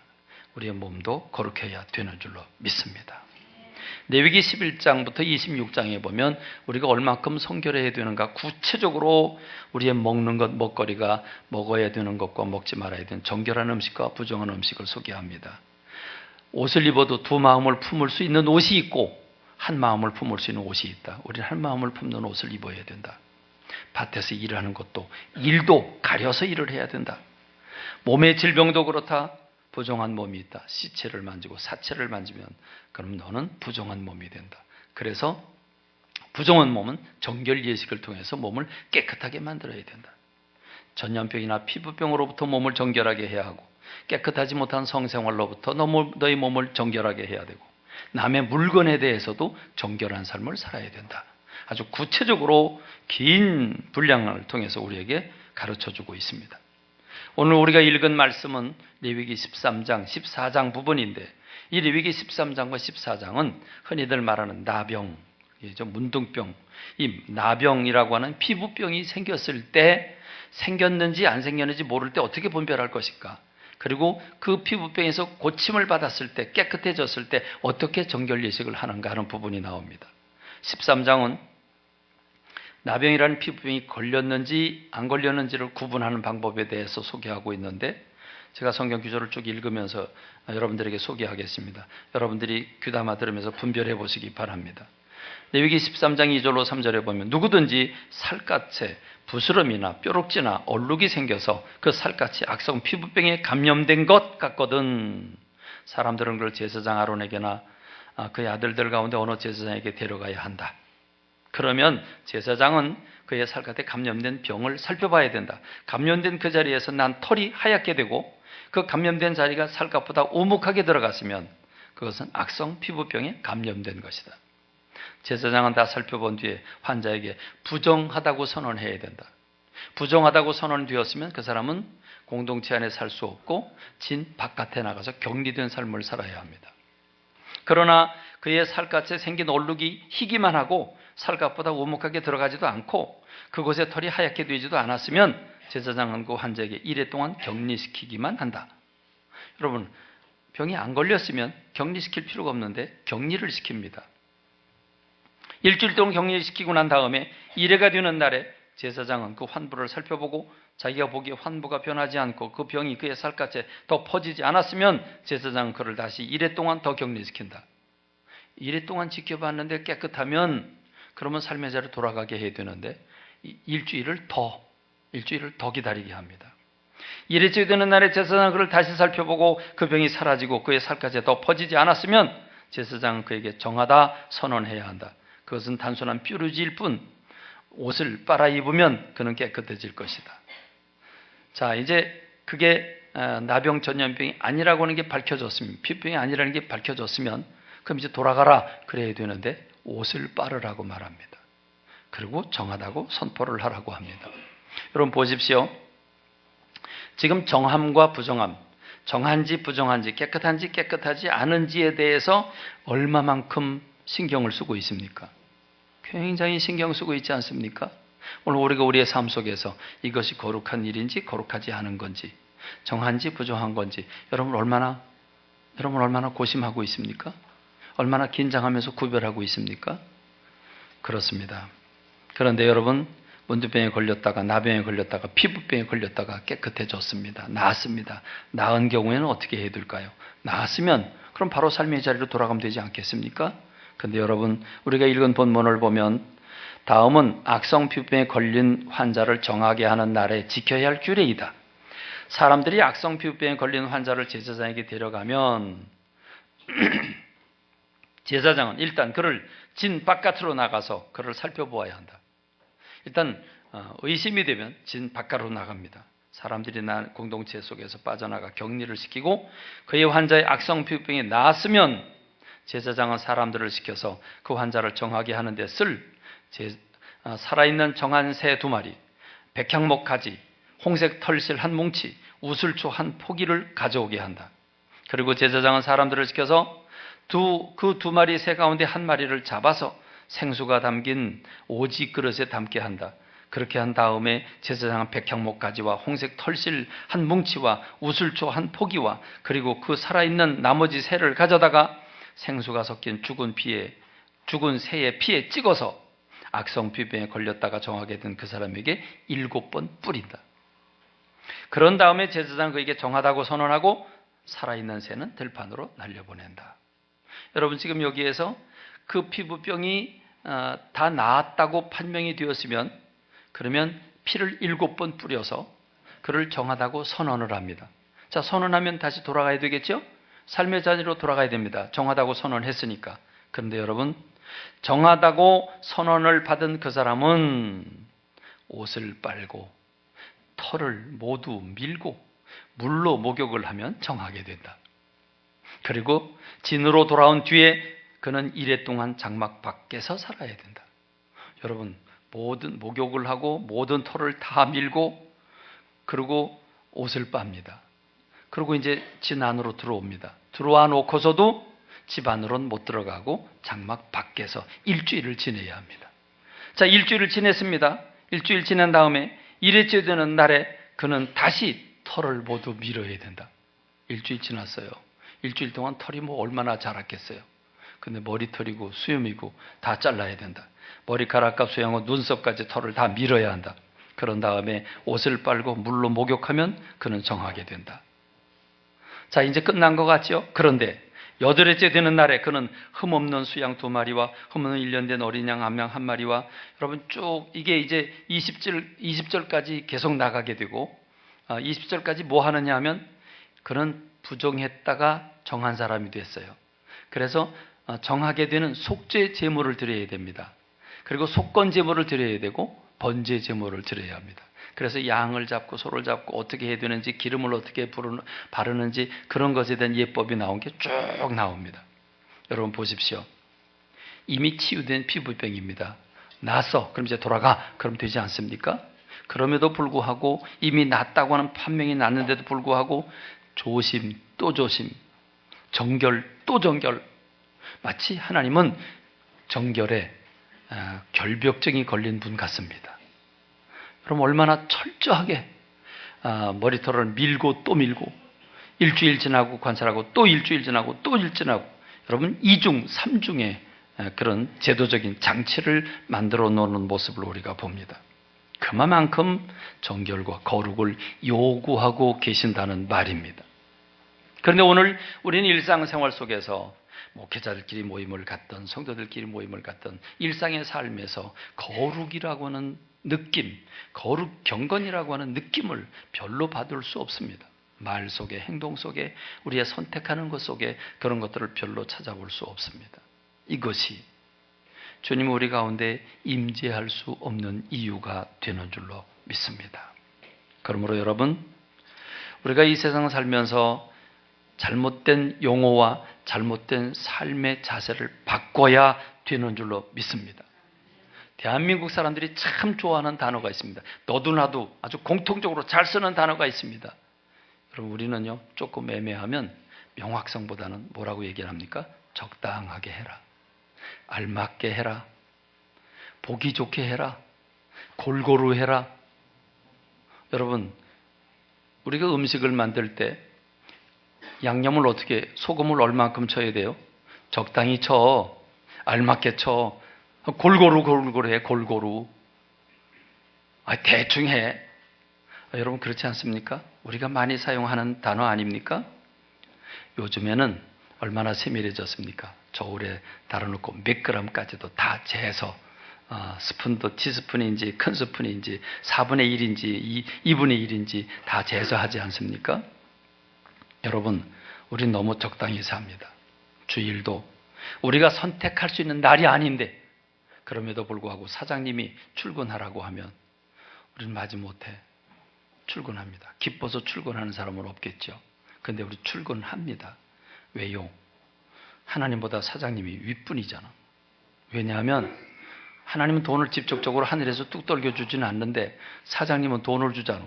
우리의 몸도 거룩해야 되는 줄로 믿습니다. 레위기 11장부터 26장에 보면 우리가 얼마큼 성결해야 되는가, 구체적으로 우리의 먹는 것, 먹거리가 먹어야 되는 것과 먹지 말아야 되는 정결한 음식과 부정한 음식을 소개합니다. 옷을 입어도 두 마음을 품을 수 있는 옷이 있고 한 마음을 품을 수 있는 옷이 있다. 우리는 한 마음을 품는 옷을 입어야 된다. 밭에서 일하는 것도 일도 가려서 일을 해야 된다. 몸의 질병도 그렇다. 부정한 몸이 있다. 시체를 만지고 사체를 만지면 그럼 너는 부정한 몸이 된다. 그래서 부정한 몸은 정결 예식을 통해서 몸을 깨끗하게 만들어야 된다. 전염병이나 피부병으로부터 몸을 정결하게 해야 하고 깨끗하지 못한 성생활로부터 너희 몸을 정결하게 해야 되고 남의 물건에 대해서도 정결한 삶을 살아야 된다. 아주 구체적으로 긴 분량을 통해서 우리에게 가르쳐주고 있습니다. 오늘 우리가 읽은 말씀은 레위기 13장, 14장 부분인데 이 레위기 13장과 14장은 흔히들 말하는 나병, 문둥병, 이 나병이라고 하는 피부병이 생겼을 때 생겼는지 안 생겼는지 모를 때 어떻게 분별할 것인가, 그리고 그 피부병에서 고침을 받았을 때 깨끗해졌을 때 어떻게 정결 예식을 하는가 하는 부분이 나옵니다. 13장은 나병이라는 피부병이 걸렸는지 안 걸렸는지를 구분하는 방법에 대해서 소개하고 있는데 제가 성경 구절을 쭉 읽으면서 여러분들에게 소개하겠습니다. 여러분들이 귀담아 들으면서 분별해 보시기 바랍니다. 레위기 13장 2절로 3절에 보면 누구든지 살갗에 부스럼이나 뾰룩지나 얼룩이 생겨서 그 살갗이 악성 피부병에 감염된 것 같거든 사람들은 그걸 제사장 아론에게나 그의 아들들 가운데 어느 제사장에게 데려가야 한다. 그러면 제사장은 그의 살갗에 감염된 병을 살펴봐야 된다. 감염된 그 자리에서 난 털이 하얗게 되고 그 감염된 자리가 살갗보다 오목하게 들어갔으면 그것은 악성 피부병에 감염된 것이다. 제사장은 다 살펴본 뒤에 환자에게 부정하다고 선언해야 된다. 부정하다고 선언되었으면 그 사람은 공동체 안에 살 수 없고 진 바깥에 나가서 격리된 삶을 살아야 합니다. 그러나 그의 살갗에 생긴 얼룩이 희기만 하고 살갗보다 오목하게 들어가지도 않고 그곳에 털이 하얗게 되지도 않았으면 제사장은 그 환자에게 이래 동안 격리시키기만 한다. 여러분, 병이 안 걸렸으면 격리시킬 필요가 없는데 격리를 시킵니다. 일주일 동안 격리시키고 난 다음에 이래가 되는 날에 제사장은 그 환부를 살펴보고 자기가 보기에 환부가 변하지 않고 그 병이 그의 살갗에 더 퍼지지 않았으면 제사장은 그를 다시 이래 동안 더 격리시킨다. 이래 동안 지켜봤는데 깨끗하면 그러면 삶의 자리로 돌아가게 해야 되는데 일주일을 더 기다리게 합니다. 이래쯤 되는 날에 제사장은 그를 다시 살펴보고 그 병이 사라지고 그의 살갗에 더 퍼지지 않았으면 제사장은 그에게 정하다 선언해야 한다. 그것은 단순한 뾰루지일 뿐 옷을 빨아 입으면 그는 깨끗해질 것이다. 자, 이제 그게 나병 전염병이 아니라고 하는 게 밝혀졌으면, 피부병이 아니라는 게 밝혀졌으면 그럼 이제 돌아가라 그래야 되는데 옷을 빨으라고 말합니다. 그리고 정하다고 선포를 하라고 합니다. 여러분 보십시오. 지금 정함과 부정함, 정한지 부정한지, 깨끗한지 깨끗하지 않은지에 대해서 얼마만큼 신경을 쓰고 있습니까? 굉장히 신경 쓰고 있지 않습니까? 오늘 우리가 우리의 삶 속에서 이것이 거룩한 일인지 거룩하지 않은 건지, 정한지 부정한 건지 여러분 얼마나 고심하고 있습니까? 얼마나 긴장하면서 구별하고 있습니까? 그렇습니다. 그런데 여러분, 문두병에 걸렸다가 나병에 걸렸다가 피부병에 걸렸다가 깨끗해졌습니다. 나았습니다. 나은 경우에는 어떻게 해야 될까요? 나았으면 그럼 바로 삶의 자리로 돌아가면 되지 않겠습니까? 그런데 여러분, 우리가 읽은 본문을 보면 다음은 악성 피부병에 걸린 환자를 정하게 하는 날에 지켜야 할 규례이다. 사람들이 악성 피부병에 걸린 환자를 제사장에게 데려가면 제사장은 일단 그를 진 바깥으로 나가서 그를 살펴보아야 한다. 일단 의심이 되면 진 바깥으로 나갑니다. 사람들이 공동체 속에서 빠져나가 격리를 시키고 그의 환자의 악성 피부병이 나았으면 제사장은 사람들을 시켜서 그 환자를 정하게 하는데 쓸 살아있는 정한 새 2마리, 백향목 가지, 홍색 털실 한 뭉치, 우슬초 한 포기를 가져오게 한다. 그리고 제사장은 사람들을 시켜서 그 2마리 새 가운데 1마리를 잡아서 생수가 담긴 오지 그릇에 담게 한다. 그렇게 한 다음에 제사장은 백향목 가지와 홍색 털실 한 뭉치와 우슬초 한 포기와 그리고 그 살아있는 나머지 새를 가져다가 생수가 섞인 죽은 새의 피에 찍어서 악성 피부병에 걸렸다가 정하게 된 그 사람에게 7번 뿌린다. 그런 다음에 제사장은 그에게 정하다고 선언하고 살아있는 새는 들판으로 날려보낸다. 여러분, 지금 여기에서 그 피부병이 다 나았다고 판명이 되었으면 그러면 피를 7번 뿌려서 그를 정하다고 선언을 합니다. 자, 선언하면 다시 돌아가야 되겠죠? 삶의 자리로 돌아가야 됩니다. 정하다고 선언했으니까. 그런데 여러분, 정하다고 선언을 받은 그 사람은 옷을 빨고 털을 모두 밀고 물로 목욕을 하면 정하게 된다. 그리고 진으로 돌아온 뒤에 그는 이래 동안 장막 밖에서 살아야 된다. 여러분, 모든 목욕을 하고 모든 털을 다 밀고 그리고 옷을 빱니다. 그리고 이제 진 안으로 들어옵니다. 들어와 놓고서도 집 안으로는 못 들어가고 장막 밖에서 일주일을 지내야 합니다. 자, 일주일을 지냈습니다. 일주일 지난 다음에 일회째 되는 날에 그는 다시 털을 모두 밀어야 된다. 일주일 지났어요. 일주일 동안 털이 얼마나 자랐겠어요. 근데 머리털이고 수염이고 다 잘라야 된다. 머리카락과 수염과 눈썹까지 털을 다 밀어야 한다. 그런 다음에 옷을 빨고 물로 목욕하면 그는 정하게 된다. 자, 이제 끝난 것 같죠? 그런데 여덟째 되는 날에 그는 흠없는 수양 2마리와 흠없는 1년 된 어린 양 1마리와 여러분 쭉 이게 이제 20절까지 계속 나가게 되고 20절까지 뭐 하느냐 하면 그는 부정했다가 정한 사람이 됐어요. 그래서 정하게 되는 속죄 제물을 드려야 됩니다. 그리고 속건 제물을 드려야 되고 번제 제물을 드려야 합니다. 그래서 양을 잡고 소를 잡고 어떻게 해야 되는지 기름을 어떻게 바르는지 그런 것에 대한 예법이 나온 게 쭉 나옵니다. 여러분 보십시오. 이미 치유된 피부병입니다. 나서 그럼 이제 돌아가 그럼 되지 않습니까? 그럼에도 불구하고 이미 낫다고 하는 판명이 났는데도 불구하고 조심 또 조심, 정결 또 정결. 마치 하나님은 정결에 결벽증이 걸린 분 같습니다. 그럼 얼마나 철저하게 머리털을 밀고 또 밀고 일주일 지나고 관찰하고 또 일주일 지나고 또 일주일 지나고 여러분 2중 3중의 그런 제도적인 장치를 만들어 놓는 모습을 우리가 봅니다. 그만큼 정결과 거룩을 요구하고 계신다는 말입니다. 그런데 오늘 우리는 일상생활 속에서 목회자들끼리 모임을 갖던 성도들끼리 모임을 갖던 일상의 삶에서 거룩이라고 하는 느낌, 거룩 경건이라고 하는 느낌을 별로 받을 수 없습니다. 말 속에 행동 속에 우리의 선택하는 것 속에 그런 것들을 별로 찾아볼 수 없습니다. 이것이 주님 우리 가운데 임재할 수 없는 이유가 되는 줄로 믿습니다. 그러므로 여러분 우리가 이 세상을 살면서 잘못된 용어와 잘못된 삶의 자세를 바꿔야 되는 줄로 믿습니다. 대한민국 사람들이 참 좋아하는 단어가 있습니다. 너도 나도 아주 공통적으로 잘 쓰는 단어가 있습니다. 여러분 우리는요 조금 애매하면 명확성보다는 뭐라고 얘기를 합니까? 적당하게 해라, 알맞게 해라, 보기 좋게 해라, 골고루 해라. 여러분 우리가 음식을 만들 때 양념을 어떻게 소금을 얼만큼 쳐야 돼요? 적당히 쳐, 알맞게 쳐, 골고루 해, 골고루. 대충 해. 여러분 그렇지 않습니까? 우리가 많이 사용하는 단어 아닙니까? 요즘에는 얼마나 세밀해졌습니까? 저울에 달아놓고 몇 그램까지도 다 재서 스푼도 티스푼인지 큰 스푼인지 4분의 1인지 2분의 1인지 다 재서 하지 않습니까? 여러분 우린 너무 적당히 삽니다. 주일도 우리가 선택할 수 있는 날이 아닌데 그럼에도 불구하고 사장님이 출근하라고 하면 우리는 마지못해 출근합니다. 기뻐서 출근하는 사람은 없겠죠. 근데 우리 출근합니다. 왜요? 하나님보다 사장님이 윗분이잖아. 왜냐하면 하나님은 돈을 직접적으로 하늘에서 뚝 떨겨주지는 않는데 사장님은 돈을 주잖아.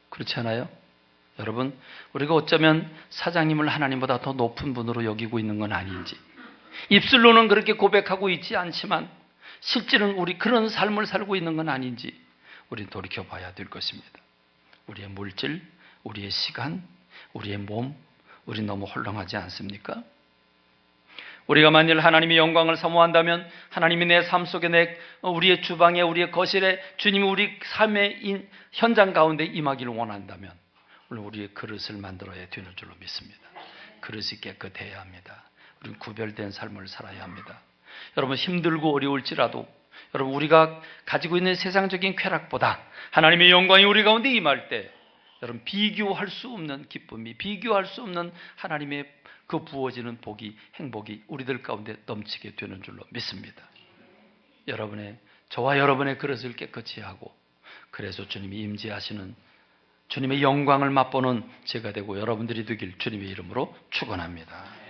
그렇지 않아요? 여러분 우리가 어쩌면 사장님을 하나님보다 더 높은 분으로 여기고 있는 건 아닌지, 입술로는 그렇게 고백하고 있지 않지만 실제는 우리 그런 삶을 살고 있는 건 아닌지 우리는 돌이켜봐야 될 것입니다. 우리의 물질, 우리의 시간, 우리의 몸, 우리 너무 홀렁하지 않습니까? 우리가 만일 하나님의 영광을 사모한다면 하나님이 내 삶 속에 우리의 주방에 우리의 거실에 주님이 우리 삶의 현장 가운데 임하기를 원한다면 우리의 그릇을 만들어야 되는 줄로 믿습니다. 그릇이 깨끗해야 합니다. 우리는 구별된 삶을 살아야 합니다. 여러분 힘들고 어려울지라도 여러분 우리가 가지고 있는 세상적인 쾌락보다 하나님의 영광이 우리 가운데 임할 때 여러분 비교할 수 없는 기쁨이, 비교할 수 없는 하나님의 그 부어지는 복이, 행복이 우리들 가운데 넘치게 되는 줄로 믿습니다. 저와 여러분의 그릇을 깨끗이 하고 그래서 주님이 임재하시는 주님의 영광을 맛보는 제가 되고 여러분들이 되길 주님의 이름으로 축원합니다.